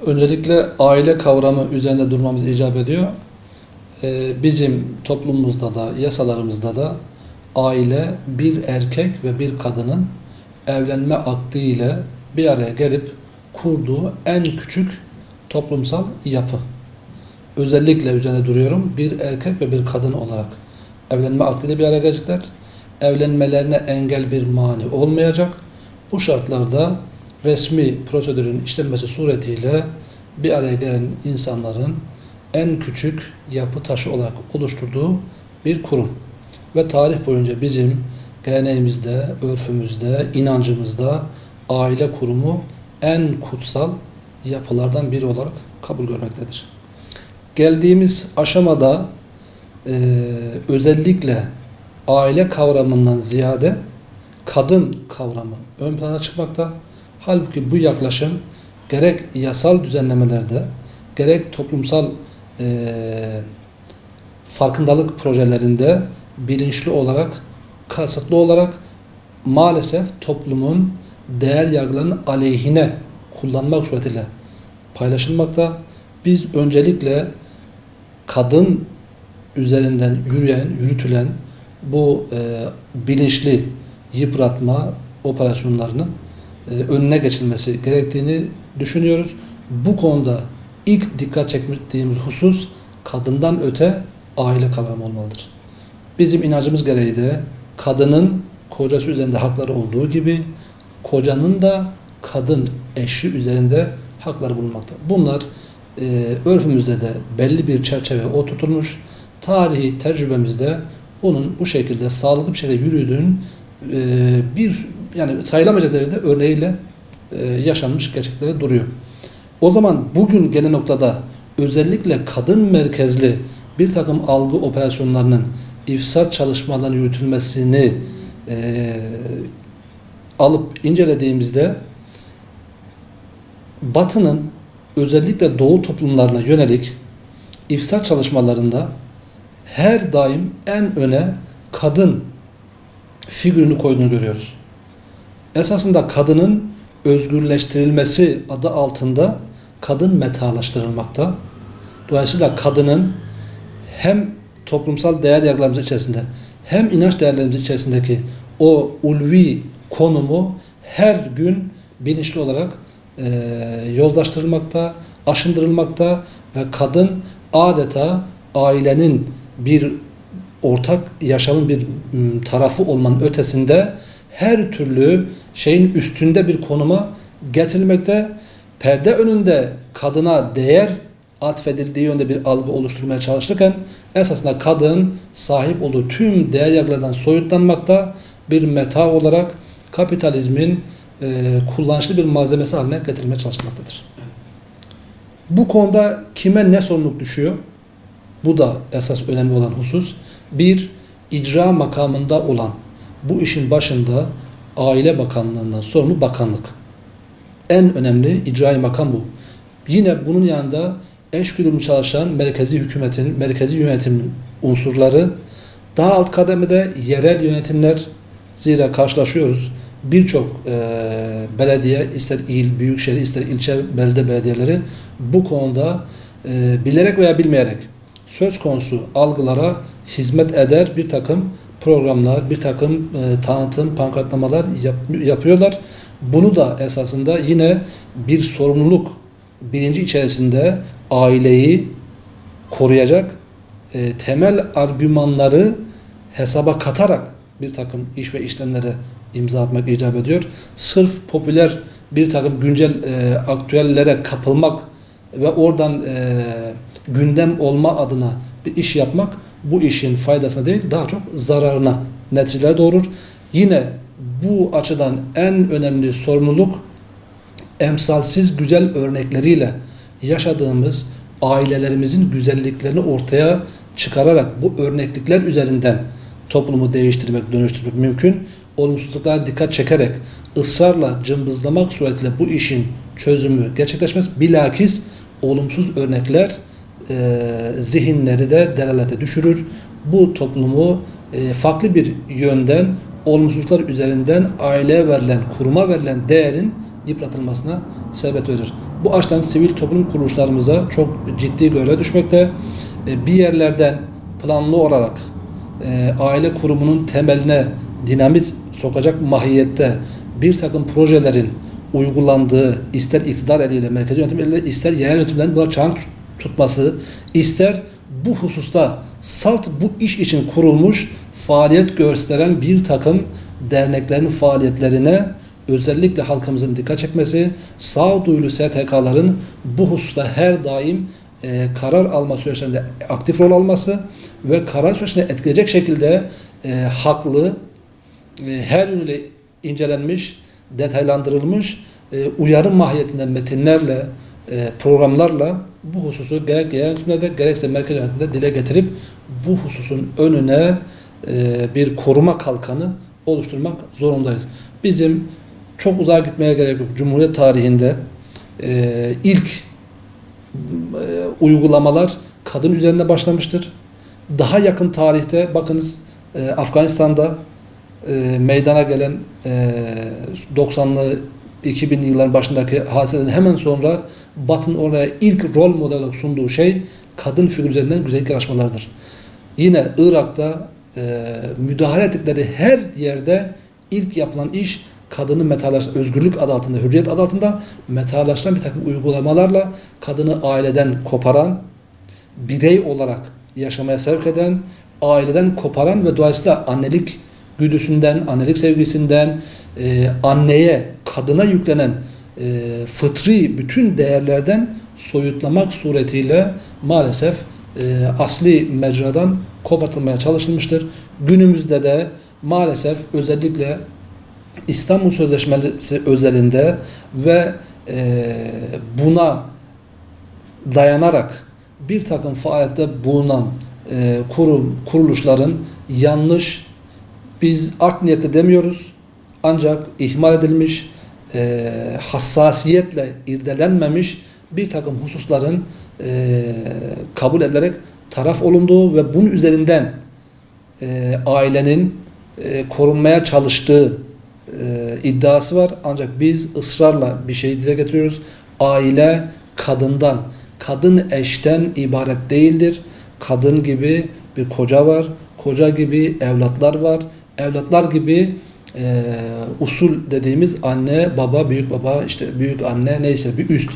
Öncelikle aile kavramı üzerinde durmamız icap ediyor. Bizim toplumumuzda da, yasalarımızda da aile bir erkek ve bir kadının evlenme akdiyle bir araya gelip kurduğu en küçük toplumsal yapı. Özellikle üzerinde duruyorum. Bir erkek ve bir kadın olarak evlenme akdiyle bir araya gelecekler. Evlenmelerine engel bir mani olmayacak. Bu şartlarda resmi prosedürün işlenmesi suretiyle bir araya gelen insanların en küçük yapı taşı olarak oluşturduğu bir kurum. Ve tarih boyunca bizim geleneğimizde, örfümüzde, inancımızda aile kurumu en kutsal yapılardan biri olarak kabul görmektedir. Geldiğimiz aşamada özellikle aile kavramından ziyade kadın kavramı ön plana çıkmakta. Halbuki bu yaklaşım gerek yasal düzenlemelerde, gerek toplumsal farkındalık projelerinde bilinçli olarak, kasıtlı olarak maalesef toplumun değer yargılarının aleyhine kullanmak suretiyle paylaşılmakta. Biz öncelikle kadın üzerinden yürütülen bu bilinçli yıpratma operasyonlarının önüne geçilmesi gerektiğini düşünüyoruz. Bu konuda ilk dikkat çektiğimiz husus kadından öte aile kavramı olmalıdır. Bizim inancımız gereği de kadının kocası üzerinde hakları olduğu gibi kocanın da kadın eşi üzerinde hakları bulunmakta. Bunlar örfümüzde de belli bir çerçeve oturtulmuş. Tarihi tecrübemizde bunun bu şekilde sağlıklı bir şekilde yürüdüğünün yani sayılamayacak derecede örneğiyle yaşanmış gerçekleri duruyor. O zaman bugün gelen noktada özellikle kadın merkezli bir takım algı operasyonlarının ifsat çalışmalarının yürütülmesini alıp incelediğimizde Batı'nın özellikle Doğu toplumlarına yönelik ifsat çalışmalarında her daim en öne kadın figürünü koyduğunu görüyoruz. Esasında kadının özgürleştirilmesi adı altında kadın metalaştırılmakta. Dolayısıyla kadının hem toplumsal değer yargılarımız içerisinde hem inanç değerlerimiz içerisindeki o ulvi konumu her gün bilinçli olarak yozlaştırılmakta, aşındırılmakta ve kadın adeta ailenin bir ortak yaşamın bir tarafı olmanın ötesinde her türlü şeyin üstünde bir konuma getirilmekte. Perde önünde kadına değer atfedildiği yönde bir algı oluşturmaya çalışırken esasında kadın sahip olduğu tüm değer yargılardan soyutlanmakta, bir meta olarak kapitalizmin kullanışlı bir malzemesi haline getirilmeye çalışmaktadır. Bu konuda kime ne sorumluluk düşüyor? Bu da esas önemli olan husus. Bir, icra makamında olan, bu işin başında Aile Bakanlığı'ndan sorumlu bakanlık. En önemli icra makam bu. Yine bunun yanında eşgüdümlü çalışan merkezi hükümetin, merkezi yönetimin unsurları, daha alt kademede yerel yönetimler, zira karşılaşıyoruz. Birçok belediye, ister il, büyükşehir, ister ilçe, belediye belediyeleri bu konuda bilerek veya bilmeyerek söz konusu algılara hizmet eder bir takım programlar, bir takım tanıtım, pankartlamalar yapıyorlar. Bunu da esasında yine bir sorumluluk bilinci içerisinde aileyi koruyacak temel argümanları hesaba katarak bir takım iş ve işlemlere imza atmak icap ediyor. Sırf popüler bir takım güncel aktüellere kapılmak ve oradan gündem olma adına bir iş yapmak bu işin faydasına değil, daha çok zararına neticeler doğurur. Yine bu açıdan en önemli sorumluluk emsalsiz güzel örnekleriyle yaşadığımız ailelerimizin güzelliklerini ortaya çıkararak bu örneklikler üzerinden toplumu değiştirmek, dönüştürmek mümkün. Olumsuzluklara dikkat çekerek, ısrarla cımbızlamak suretiyle bu işin çözümü gerçekleşmez. Bilakis olumsuz örnekler zihinleri de delalete düşürür. Bu toplumu farklı bir yönden olumsuzluklar üzerinden aileye verilen, kuruma verilen değerin yıpratılmasına sebep verir. Bu açıdan sivil toplum kuruluşlarımıza çok ciddi görev düşmekte. Bir yerlerden planlı olarak aile kurumunun temeline dinamit sokacak mahiyette bir takım projelerin uygulandığı, ister iktidar eliyle, merkezi yönetim eliyle, ister yerel yönetimlerin buna çağın tutması, ister bu hususta salt bu iş için kurulmuş faaliyet gösteren bir takım derneklerin faaliyetlerine özellikle halkımızın dikkat çekmesi, sağduyulu STK'ların bu hususta her daim karar alma süreçlerinde aktif rol alması ve karar süreçini etkileyecek şekilde haklı, her yönüyle incelenmiş, detaylandırılmış, uyarı mahiyetinde metinlerle, programlarla bu hususu gerek yerel yönetimlerde gerekse merkez yönetimde dile getirip bu hususun önüne bir koruma kalkanı oluşturmak zorundayız. Bizim çok uzağa gitmeye gerek yok. Cumhuriyet tarihinde ilk uygulamalar kadın üzerinde başlamıştır. Daha yakın tarihte bakınız Afganistan'da meydana gelen 90'lı 2000'li yılların başındaki hadiselerin hemen sonra Batı'nın oraya ilk rol model olarak sunduğu şey kadın figür üzerinden güzellik yarışmalarıdır. Yine Irak'ta müdahale ettikleri her yerde ilk yapılan iş kadını özgürlük adı altında, hürriyet adı altında metalaştıran bir takım uygulamalarla kadını aileden koparan, birey olarak yaşamaya sevk eden, aileden koparan ve dolayısıyla annelik güdüsünden, annelik sevgisinden, anneye, kadına yüklenen fıtri bütün değerlerden soyutlamak suretiyle maalesef asli mecradan kopartılmaya çalışılmıştır. Günümüzde de maalesef özellikle İstanbul Sözleşmesi özelinde ve buna dayanarak bir takım faaliyette bulunan kuruluşların yanlış, biz art niyetli demiyoruz, ancak ihmal edilmiş, hassasiyetle irdelenmemiş bir takım hususların kabul edilerek taraf olunduğu ve bunun üzerinden ailenin korunmaya çalıştığı iddiası var. Ancak biz ısrarla bir şey dile getiriyoruz. Aile kadından, kadın eşten ibaret değildir. Kadın gibi bir koca var. Koca gibi evlatlar var. Evlatlar gibi usul dediğimiz anne, baba, büyük baba, işte büyük anne neyse bir üst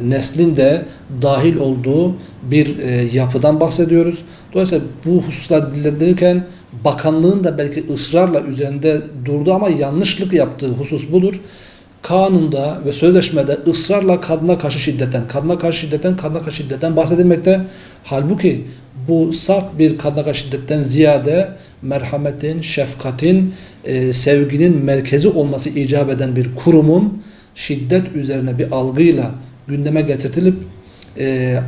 neslin de dahil olduğu bir yapıdan bahsediyoruz. Dolayısıyla bu hususlar dillendirirken bakanlığın da belki ısrarla üzerinde durdu ama yanlışlık yaptığı husus budur. Kanunda ve sözleşmede ısrarla kadına karşı şiddetten bahsedilmekte. Halbuki bu salt bir kadına karşı şiddetten ziyade merhametin, şefkatin, sevginin merkezi olması icap eden bir kurumun şiddet üzerine bir algıyla gündeme getirtilip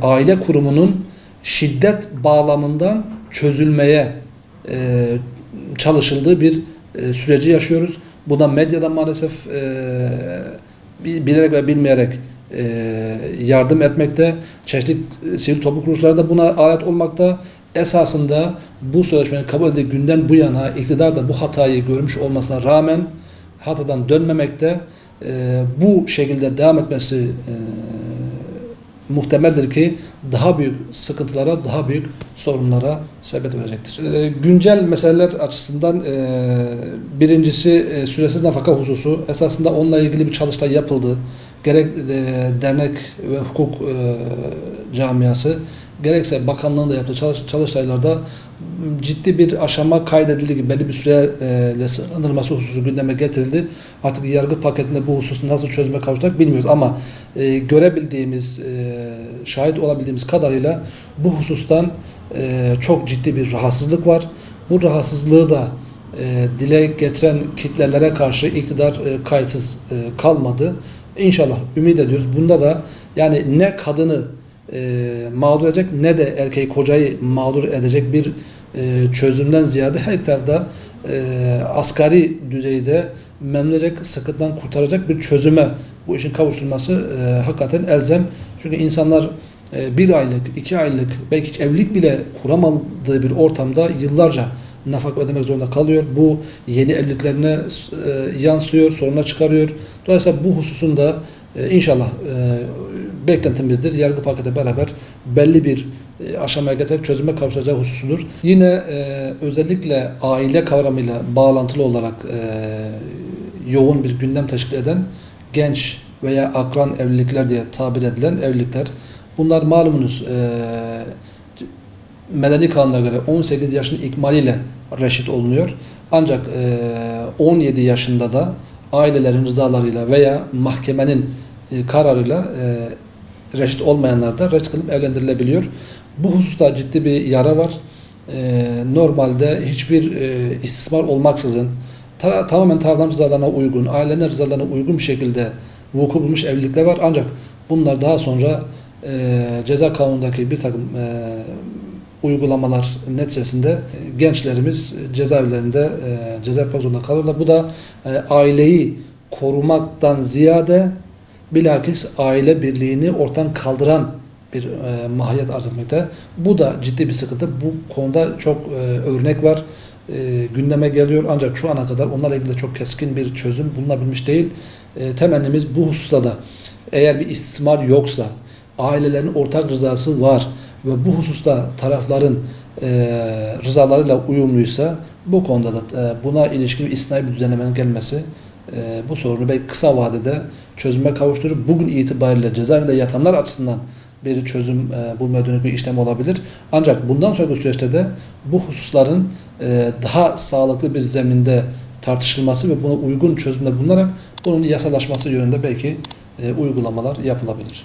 aile kurumunun şiddet bağlamından çözülmeye çalışıldığı bir süreci yaşıyoruz. Buna medyada maalesef bilerek ve bilmeyerek yardım etmekte. Çeşitli sivil toplum kuruluşları da buna alet olmakta. Esasında bu sözleşmenin kabul edildiği günden bu yana iktidar da bu hatayı görmüş olmasına rağmen hatadan dönmemekte. Bu şekilde devam etmesi muhtemeldir ki daha büyük sıkıntılara, daha büyük sorunlara sebep verecektir. Güncel meseleler açısından birincisi süresiz nafaka hususu. Esasında onunla ilgili bir çalıştay yapıldı. Gerek dernek ve hukuk camiası, gerekse bakanlığın da yaptığı çalıştaylarda ciddi bir aşama kaydedildi gibi belli bir süreyle sınırlanması hususu gündeme getirildi. Artık yargı paketinde bu hususu nasıl çözüme kavuşacak bilmiyoruz ama görebildiğimiz, şahit olabildiğimiz kadarıyla bu husustan çok ciddi bir rahatsızlık var. Bu rahatsızlığı da dile getiren kitlelere karşı iktidar kayıtsız kalmadı. İnşallah ümit ediyoruz. Bunda da yani ne kadını mağdur edecek ne de erkeği kocayı mağdur edecek bir çözümden ziyade her iki tarafta asgari düzeyde memnun edecek, sıkıntıdan kurtaracak bir çözüme bu işin kavuşturulması hakikaten elzem. Çünkü insanlar bir aylık, 2 aylık, belki hiç evlilik bile kuramadığı bir ortamda yıllarca nafaka ödemek zorunda kalıyor. Bu yeni evliliklerine yansıyor, sorunlar çıkarıyor. Dolayısıyla bu hususun da İnşallah beklentimizdir. Yargı paketi beraber belli bir aşamaya getirip çözüme kavuşacağı hususudur. Yine özellikle aile kavramıyla bağlantılı olarak yoğun bir gündem teşkil eden genç veya akran evlilikler diye tabir edilen evlilikler. Bunlar malumunuz Medeni Kanun'a göre 18 yaşın ikmaliyle reşit olunuyor. Ancak 17 yaşında da ailelerin rızalarıyla veya mahkemenin kararıyla reşit olmayanlar da reşit kılıp evlendirilebiliyor. Bu hususta ciddi bir yara var. Normalde hiçbir istismar olmaksızın tamamen tarafların rızalarına uygun, ailenin rızalarına uygun bir şekilde vuku bulmuş evlilikler var. Ancak bunlar daha sonra ceza kanunundaki bir takım uygulamalar neticesinde gençlerimiz cezaevlerinde ceza yapmak zorunda kalıyorlar. Bu da aileyi korumaktan ziyade bilakis aile birliğini ortadan kaldıran bir mahiyet arz etmekte. Bu da ciddi bir sıkıntı. Bu konuda çok örnek var. Gündeme geliyor ancak şu ana kadar onlarla ilgili çok keskin bir çözüm bulunabilmiş değil. Temennimiz bu hususta da eğer bir istismar yoksa, ailelerin ortak rızası var ve bu hususta tarafların rızalarıyla uyumluysa bu konuda da buna ilişkin bir istisnai bir düzenlemenin gelmesi bu sorunu belki kısa vadede çözüme kavuşturur. Bugün itibariyle cezaevinde yatanlar açısından bir çözüm bulmaya dönük bir işlem olabilir. Ancak bundan sonraki süreçte de bu hususların daha sağlıklı bir zeminde tartışılması ve buna uygun çözümler bulunarak bunun yasalaşması yönünde belki uygulamalar yapılabilir.